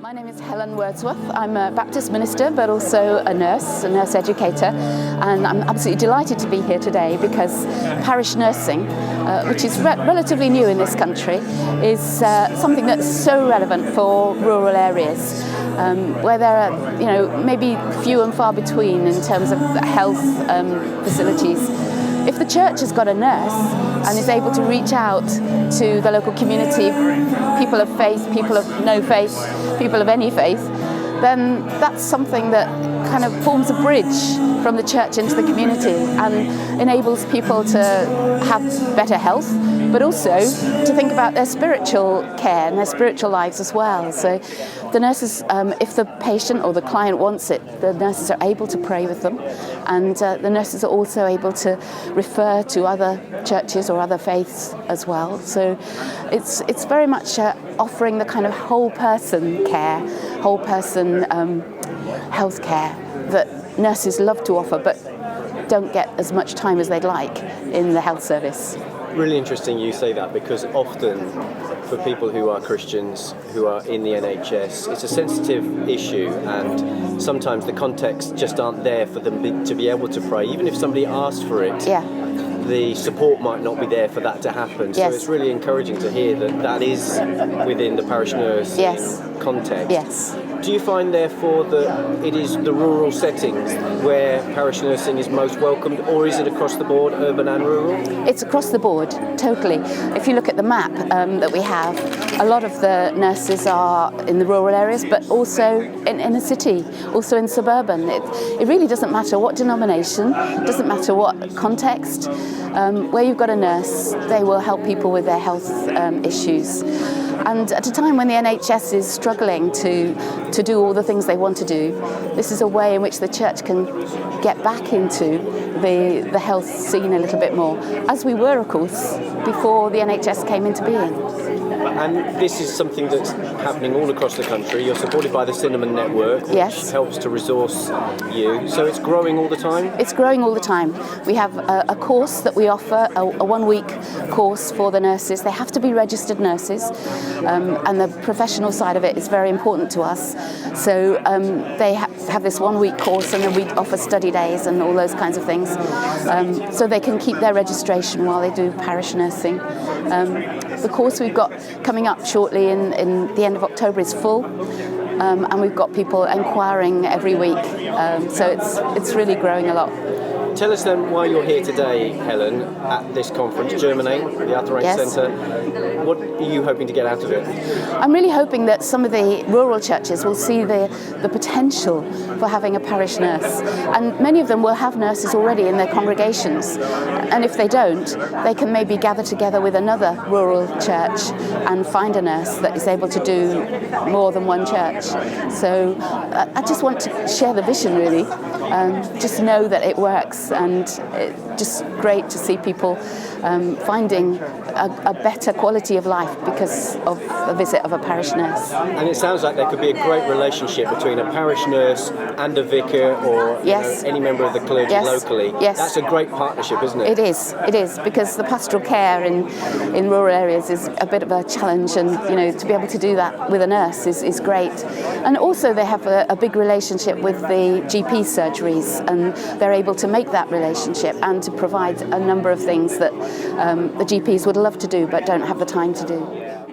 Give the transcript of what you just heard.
My name is Helen Wordsworth. I'm a Baptist minister but also a nurse educator, and I'm absolutely delighted to be here today because parish nursing, which is relatively new in this country, is something that's so relevant for rural areas where there are maybe few and far between in terms of health facilities. If the church has got a nurse and is able to reach out to the local community, people of faith, people of no faith, people of any faith, then that's something that kind of forms a bridge from the church into the community and enables people to have better health, but also to think about their spiritual care and their spiritual lives as well. So the nurses, if the patient or the client wants it, the nurses are able to pray with them, and the nurses are also able to refer to other churches or other faiths as well. So it's very much offering the kind of whole person care, whole person health care that nurses love to offer but don't get as much time as they'd like in the health service. Really interesting you say that, because often for people who are Christians, who are in the NHS, it's a sensitive issue, and sometimes the context just aren't there for them to be able to pray. Even if somebody asked for it, the support might not be there for that to happen. So it's really encouraging to hear that that is within the parish nurse context. Yes. Do you find, therefore, that it is the rural settings where parish nursing is most welcomed, or is it across the board, urban and rural? It's across the board, totally. If you look at the map that we have, a lot of the nurses are in the rural areas, but also in the city, also in suburban. It really doesn't matter what denomination, it doesn't matter what context. Where you've got a nurse, they will help people with their health issues. And at a time when the NHS is struggling to do all the things they want to do, this is a way in which the church can get back into the health scene a little bit more, as we were, of course, before the NHS came into being. And this is something that's happening all across the country. You're supported by the Cinnamon Network, which helps to resource you. So it's growing all the time? It's growing all the time. We have a course that we offer, a 1-week course for the nurses. They have to be registered nurses, and the professional side of it is very important to us. So they have this 1-week course, and then we offer study days and all those kinds of things, so they can keep their registration while they do parish nursing. The course we've got coming up shortly in the end of October is full, and we've got people inquiring every week, so it's really growing a lot. Tell us then why you're here today, Helen, at this conference, Germinate, the Arthritis Centre. What are you hoping to get out of it? I'm really hoping that some of the rural churches will see the potential for having a parish nurse. And many of them will have nurses already in their congregations. And if they don't, they can maybe gather together with another rural church and find a nurse that is able to do more than one church. So I just want to share the vision, really. Just know that it works, and it's just great to see people finding a better quality of life because of the visit of a parish nurse. And it sounds like there could be a great relationship between a parish nurse and a vicar, or any member of the clergy locally. Yes. That's a great partnership, isn't it? It is, because the pastoral care in rural areas is a bit of a challenge, and to be able to do that with a nurse is great. And also they have a big relationship with the GP surgeries, and they're able to make that relationship and to provide a number of things that the GPs would love to do but don't have the time to do.